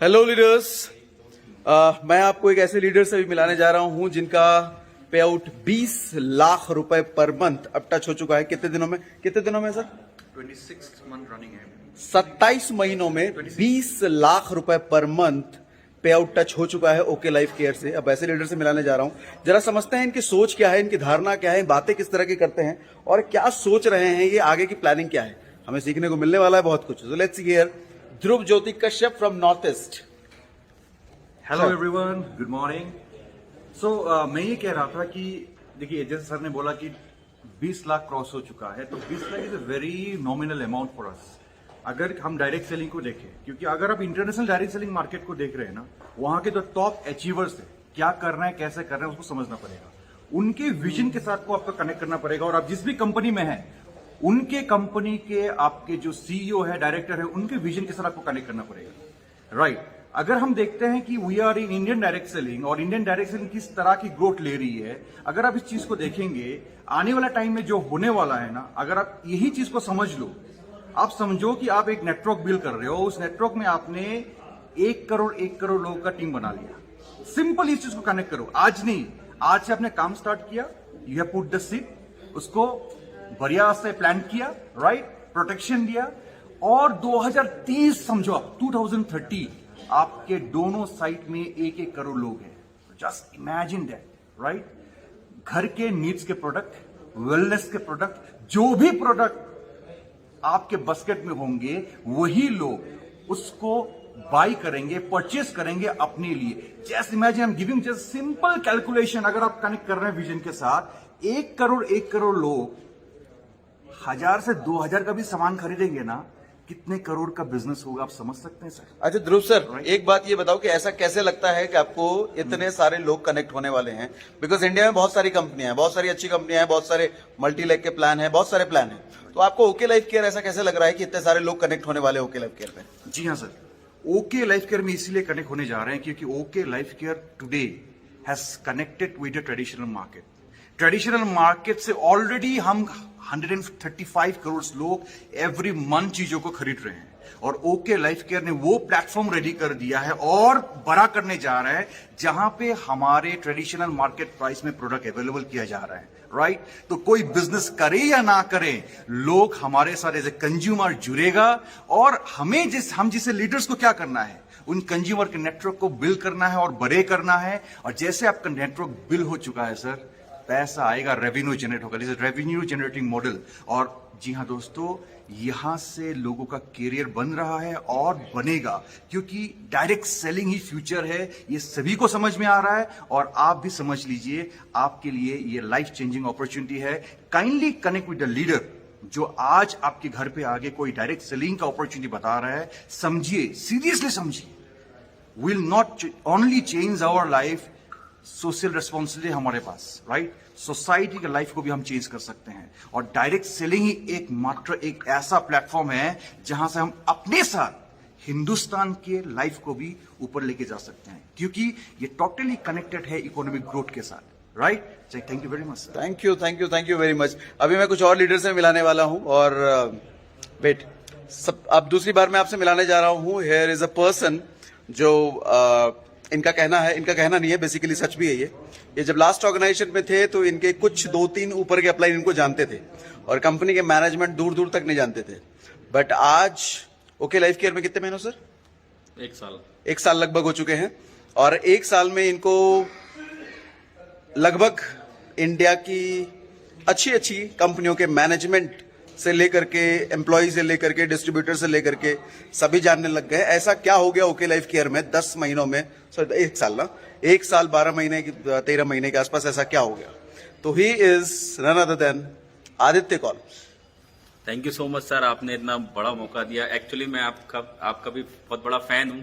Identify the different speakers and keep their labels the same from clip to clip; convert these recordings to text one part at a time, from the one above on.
Speaker 1: Hello leaders. मैं आपको एक ऐसे लीडर से भी मिलाने जा रहा हूं जिनका पे आउट 20 लाख रुपए पर मंथ अब टच हो चुका है। कितने दिनों में सर?
Speaker 2: 26 मंथ रनिंग है।
Speaker 1: 27 महीनों में 20 लाख रुपए पर मंथ पे आउट टच हो चुका है ओके लाइफ केयर से। अब ऐसे लीडर से मिलाने जा रहा हूं, जरा समझते हैं इनकी सोच क्या है, इनकी धारणा क्या है, बातें किस तरह की करते हैं और क्या सोच रहे हैं, ये आगे की प्लानिंग क्या है। हमें सीखने को मिलने वाला है बहुत कुछ। So let's hear Dhruv Jyoti Kashyap from north east.
Speaker 2: Hello everyone, good morning. So मैं ये कह रहा था कि देखिए, जैसे सर ने बोला कि 20 लाख क्रॉस हो चुका है, तो 20 lakh is a very nominal amount for us. अगर हम डायरेक्ट सेलिंग को देखें, क्योंकि अगर आप इंटरनेशनल डायरेक्ट सेलिंग मार्केट को देख रहे हैं ना, वहां के जो टॉप अचीवर्स है, क्या कर रहे हैं, कैसे कर रहे हैं, उसको समझना पड़ेगा। उनके विजन के साथ को आपको कनेक्ट करना पड़ेगा। और आप जिस भी कंपनी में है, उनके कंपनी के आपके जो सीईओ है, डायरेक्टर है, उनके विजन के साथ आपको कनेक्ट करना पड़ेगा, राइट। अगर हम देखते हैं कि we are in Indian direct selling और इंडियन डायरेक्ट सेलिंग किस तरह की ग्रोथ ले रही है, अगर आप इस चीज को देखेंगे, आने वाला टाइम में जो होने वाला है ना, अगर आप यही चीज को समझ लो, आप समझो कि आप एक नेटवर्क बिल्ड कर रहे हो, उस नेटवर्क में आपने 1 करोड़ लोगों का टीम बना लिया। सिंपल इस चीज को कनेक्ट करो। आज नहीं, आज से आपने काम स्टार्ट किया, you have put the seed, उसको बढ़िया से प्लान किया, राइट, प्रोटेक्शन दिया, और 2030 समझो आप 2030 आपके दोनों साइड में 1 करोड़ लोग हैं। Just imagine that, right. घर के नीड्स के प्रोडक्ट, वेलनेस के प्रोडक्ट, जो भी प्रोडक्ट आपके बास्केट में होंगे, वही लोग उसको बाई करेंगे, परचेस करेंगे अपने लिए। Just imagine, I am giving just simple calculation. अगर आप कनेक्ट कर रहे हैं विजन के साथ, 1 करोड़ लोग 1000 से 2000 का भी सामान खरीदेंगे ना, कितने करोड़ का बिजनेस होगा, आप समझ सकते हैं सर।
Speaker 1: अच्छा ध्रुव सर, एक बात ये बताओ कि ऐसा कैसे लगता है कि आपको इतने सारे लोग कनेक्ट होने वाले हैं? बिकॉज इंडिया में बहुत सारी कंपनियां हैं, बहुत सारी अच्छी कंपनियां हैं, बहुत सारे मल्टी लेग के प्लान है, बहुत सारे प्लान है, तो आपको ओके लाइफ केयर ऐसा कैसे लग रहा है कि इतने सारे लोग कनेक्ट होने वाले ओके लाइफ केयर पे?
Speaker 2: जी हाँ सर, ओके लाइफ केयर में इसीलिए कनेक्ट होने जा रहे हैं क्योंकि okay life care today has connected with the traditional market. Traditional market से ऑलरेडी हम 135 करोड़ लोग एवरी मंथ चीजों को खरीद रहे हैं, और ओके लाइफ केयर ने वो प्लेटफॉर्म रेडी कर दिया है और बड़ा करने जा रहा है, जहां पे हमारे ट्रेडिशनल मार्केट प्राइस में प्रोडक्ट अवेलेबल किया जा रहा है, राइट। तो कोई बिजनेस करे या ना करे, लोग हमारे साथ एज ए कंज्यूमर जुड़ेगा, और हम जिसे लीडर्स को क्या करना है, उन कंज्यूमर के नेटवर्क को बिल्ड करना है और बड़े करना है। और जैसे आपका नेटवर्क बिल्ड हो चुका है सर, पैसा आएगा, रेवेन्यू जनरेट होगा, this is revenue generating model. और जी हाँ दोस्तों, यहां से लोगों का कैरियर बन रहा है और बनेगा, क्योंकि डायरेक्ट सेलिंग ही फ्यूचर है। ये सभी को समझ में आ रहा है, और आप भी समझ लीजिए, आपके लिए ये लाइफ चेंजिंग अपॉर्चुनिटी है। Kindly connect with the leader जो आज आपके घर पे आगे कोई डायरेक्ट सेलिंग का अपॉर्चुनिटी बता रहा है। समझिए, सीरियसली समझिए, will not only change our life, social responsibility हमारे पास, राइट। सोसाइटी के लाइफ को भी हम चेंज कर सकते हैं, और डायरेक्ट सेलिंग ही एक ऐसा प्लेटफॉर्म है जहां से हम अपने साथ हिंदुस्तान के लाइफ को भी ऊपर लेके जा सकते हैं, क्योंकि ये टोटली कनेक्टेड है इकोनॉमिक ग्रोथ के साथ, right. Thank you very much.
Speaker 1: Thank you very much. अभी मैं कुछ और लीडर से मिलाने वाला हूं, और वेट, अब दूसरी बार मैं आपसे मिलाने जा रहा हूं। हियर इज अ पर्सन जो इनका कहना नहीं है, बेसिकली सच भी है ये जब लास्ट ऑर्गेनाइजेशन में थे तो इनके कुछ 2-3 ऊपर के अपलाइन इनको जानते थे, और कंपनी के मैनेजमेंट दूर दूर तक नहीं जानते थे। बट आज ओके लाइफ केयर में कितने महीनों सर? 1 साल लगभग हो चुके हैं, और 1 साल में इनको लगभग इंडिया की अच्छी कंपनियों के मैनेजमेंट से लेकर के, एम्प्लॉय से लेकर के, डिस्ट्रीब्यूटर से लेकर के सभी जानने लग गए। ऐसा क्या हो गया ओके लाइफ केयर में 10 महीनों में, सॉरी 1 साल ना, 1 साल 12 महीने 13 महीने के आसपास ऐसा क्या हो गया? तो he is none other than Aditya Kaul.
Speaker 3: Thank you so much sir, आपने इतना बड़ा मौका दिया। एक्चुअली मैं आपका भी बहुत बड़ा फैन हूं,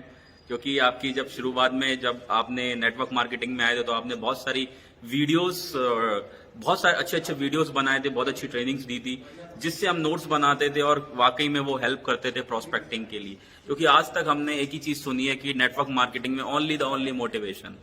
Speaker 3: क्योंकि आपकी जब शुरुआत में जब आपने नेटवर्क मार्केटिंग में आए थे, तो आपने बहुत सारी वीडियोस, बहुत सारे अच्छे वीडियोस बनाए थे, बहुत अच्छी ट्रेनिंग्स दी थी, जिससे हम नोट्स बनाते थे, और वाकई में वो हेल्प करते थे प्रोस्पेक्टिंग के लिए। क्योंकि आज तक हमने एक ही चीज सुनी है कि नेटवर्क मार्केटिंग में ओनली मोटिवेशन,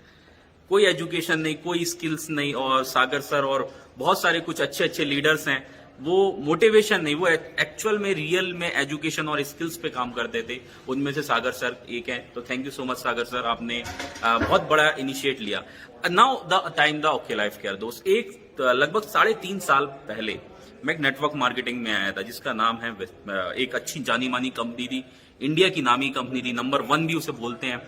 Speaker 3: कोई एजुकेशन नहीं, कोई स्किल्स नहीं। और सागर सर और बहुत सारे कुछ अच्छे लीडर्स हैं वो मोटिवेशन नहीं, वो एक्चुअल में रियल में एजुकेशन और स्किल्स पे काम करते थे। उनमें से सागर सर एक हैं, तो thank you so much Sagar sir, आपने बहुत बड़ा इनिशिएट लिया। Now the time the okay life care दोस्त, लगभग 3.5 साल पहले मैं एक नेटवर्क मार्केटिंग में आया था जिसका नाम है, एक अच्छी जानी मानी कंपनी थी, इंडिया की नामी कंपनी थी, नंबर 1 भी उसे बोलते हैं,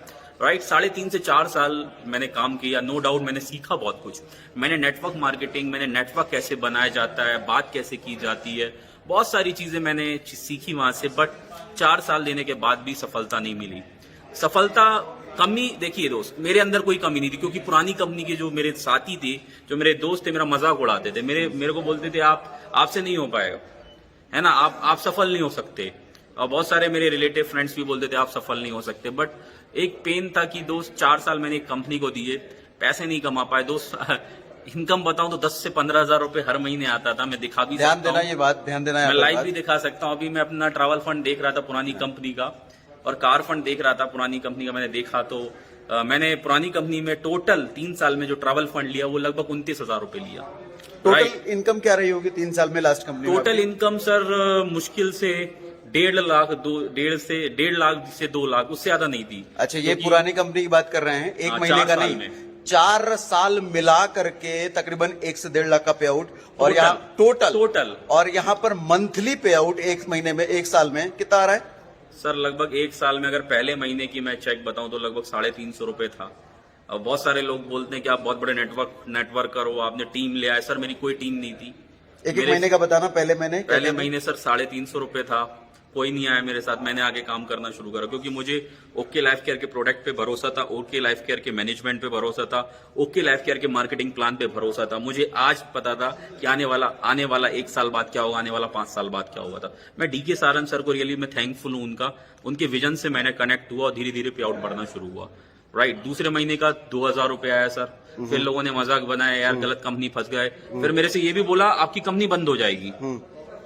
Speaker 3: राइट। 3.5 से 4 साल मैंने काम किया, नो डाउट मैंने सीखा बहुत कुछ। मैंने नेटवर्क मार्केटिंग, मैंने नेटवर्क कैसे बनाया जाता है, बात कैसे की जाती है, बहुत सारी चीजें मैंने सीखी वहां से। बट 4 साल देने के बाद भी सफलता नहीं मिली। सफलता कमी, देखिए दोस्त, मेरे अंदर कोई कमी नहीं थी, क्योंकि पुरानी कंपनी के जो मेरे साथी थे, जो मेरे दोस्त थे, मेरा मजाक उड़ाते थे, मेरे को बोलते थे आपसे नहीं हो पाएगा, है ना, आप सफल नहीं हो सकते। और बहुत सारे मेरे रिलेटिव फ्रेंड्स भी बोलते थे आप सफल नहीं हो सकते। बट एक पेन था कि दोस्त 4 साल मैंने एक कंपनी को दिए, पैसे नहीं कमा पाए दोस्त। इनकम बताऊं तो 10 से 15 हजार रुपए हर महीने आता था। मैं दिखा भी
Speaker 1: ध्यान
Speaker 3: सकता
Speaker 1: देना,
Speaker 3: हूं,
Speaker 1: ये बात ध्यान देना,
Speaker 3: मैं लाइव भी दिखा सकता हूं। अभी मैं अपना ट्रैवल फंड देख रहा था पुरानी कंपनी का, और कार फंड देख रहा था पुरानी कंपनी का। मैंने देखा तो मैंने पुरानी कंपनी में टोटल 3 साल में जो ट्रैवल फंड लिया वो लगभग 29,000 रुपए लिया।
Speaker 1: टोटल इनकम क्या रही होगी 3 साल में लास्ट कंपनी में?
Speaker 3: टोटल इनकम सर मुश्किल से 1.5 लाख 1.5 लाख से 2 लाख, उससे ज्यादा नहीं थी।
Speaker 1: अच्छा, ये पुरानी कंपनी की बात कर रहे हैं, एक
Speaker 3: हाँ,
Speaker 1: महीने
Speaker 3: 4
Speaker 1: का
Speaker 3: साल
Speaker 1: नहीं,
Speaker 3: में।
Speaker 1: 4 साल मिला करके तकरीबन 1 से 1.5 लाख का पे आउट, और यहाँ टोटल, और यहाँ पर मंथली पे आउट एक महीने में, 1 साल में कितना आ रहा है
Speaker 3: सर? लगभग 1 साल में अगर पहले महीने की मैं चेक बताऊं तो लगभग 350 रुपए था। अब बहुत सारे लोग बोलते हैं कि आप बहुत बड़े नेटवर्कर हो, आपने टीम ले आए। सर मेरी कोई टीम नहीं थी।
Speaker 1: एक महीने का बताना। पहले
Speaker 3: महीने सर 350 रुपए था, कोई नहीं आया मेरे साथ। मैंने आगे काम करना शुरू करा, क्योंकि मुझे ओके लाइफ केयर के प्रोडक्ट पे भरोसा था, ओके लाइफ केयर के मैनेजमेंट पे भरोसा था, ओके लाइफ केयर के मार्केटिंग प्लान पे भरोसा था। मुझे आज पता था कि आने वाला 1 साल बाद क्या होगा, आने वाला 5 साल बाद क्या होगा था। मैं डीके सारन सर को रियली मैं थैंकफुल हूं, उनके विजन से मैंने कनेक्ट हुआ और धीरे धीरे पे आउट बढ़ना शुरू हुआ, राइट। दूसरे महीने का 2,000 रुपए आया सर। फिर लोगों ने मजाक बनाया, यार गलत कंपनी फंस गए। फिर मेरे से ये भी बोला आपकी कंपनी बंद हो जाएगी।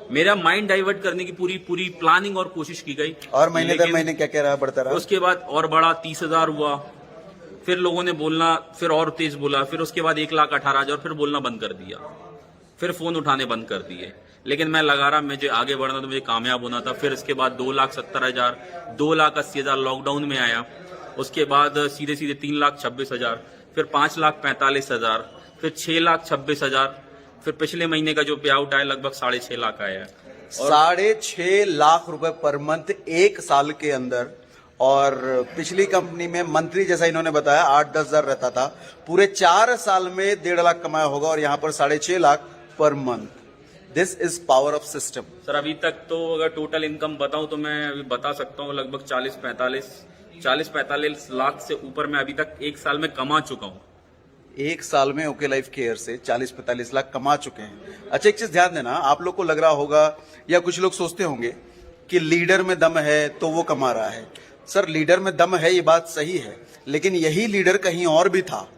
Speaker 3: मेरा माइंड डाइवर्ट करने की पूरी प्लानिंग और कोशिश की गई,
Speaker 1: और महीने दर महीने क्या रहा, बढ़ता रहा।
Speaker 3: उसके बाद और बढ़ा, 30,000 हुआ। फिर लोगों ने बोलना, फिर और तेज बोला। फिर उसके बाद 1,18,000, फिर बोलना बंद कर दिया, फिर फोन उठाने बंद कर दिए। लेकिन मैं लगा रहा, मुझे आगे बढ़ना तो मुझे कामयाब होना था। फिर इसके बाद 2,70,000, 2,80,000 लॉकडाउन में आया। उसके बाद सीधे 3,26,000, फिर 5,45,000, फिर 6,26,000, फिर पिछले महीने का जो पे आउट आया लगभग 6.5 लाख आया है।
Speaker 1: 6.5 लाख रुपए पर मंथ 1 साल के अंदर। और पिछली कंपनी में मंथली, जैसा इन्होंने बताया, 8-10 हजार रहता था। पूरे 4 साल में 1.5 लाख कमाया होगा, और यहाँ पर 6.5 lakh per month. This is power of system.
Speaker 3: Sir अभी तक तो अगर टोटल इनकम बताऊं तो मैं अभी बता सकता हूं लगभग 40-45 लाख से ऊपर मैं अभी तक 1 साल में कमा चुका हूं।
Speaker 1: 1 साल में ओके लाइफ केयर से 40-45 लाख कमा चुके हैं। अच्छा, एक चीज ध्यान देना, आप लोग को लग रहा होगा या कुछ लोग सोचते होंगे कि लीडर में दम है तो वो कमा रहा है। सर लीडर में दम है, ये बात सही है, लेकिन यही लीडर कहीं और भी था।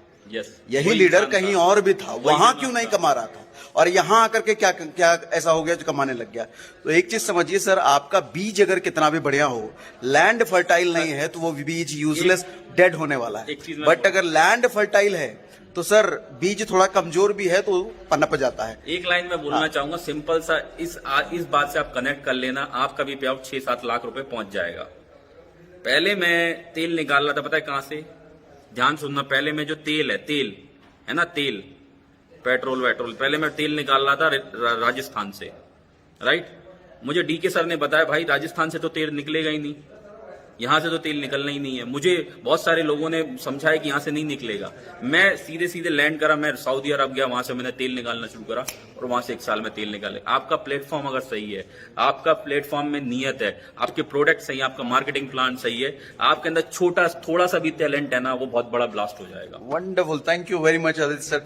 Speaker 1: यही लीडर कहीं और भी था, वहां क्यों नहीं कमा रहा था, और यहां आकर के क्या ऐसा हो गया जो कमाने लग गया। तो एक चीज समझिए सर, आपका बीज अगर कितना भी बढ़िया हो, लैंड फर्टाइल नहीं है तो वो बीज यूजलेस डेड होने वाला है। बट अगर लैंड फर्टाइल है तो सर बीज थोड़ा कमजोर भी है तो पनप जाता है।
Speaker 3: एक लाइन में बोलना चाहूंगा, सिंपल सा, इस बात से आप कनेक्ट कर लेना, आपका भी पे आउट 6-7 लाख रुपए पहुंच जाएगा। पहले मैं तेल निकाल रहा था, पता है कहां से? ध्यान सुनना, पहले में जो तेल है ना, तेल, पेट्रोल, पहले मैं तेल निकाल रहा था राजस्थान से, राइट। मुझे डीके सर ने बताया भाई राजस्थान से तो तेल निकलेगा ही नहीं, यहां से तो तेल निकलना ही नहीं है। मुझे बहुत सारे लोगों ने समझाया कि यहां से नहीं निकलेगा। मैं सीधे लैंड करा, मैं सऊदी अरब गया, वहां से मैंने तेल निकालना शुरू करा, और वहां से 1 साल में तेल निकाले। आपका प्लेटफॉर्म अगर सही है, आपका प्लेटफॉर्म में नियत है, आपके प्रोडक्ट सही है, आपका मार्केटिंग प्लान सही है, आपके अंदर थोड़ा सा भी टैलेंट है ना, वो बहुत बड़ा ब्लास्ट हो जाएगा।
Speaker 1: Wonderful, thank you very much Aditya sir.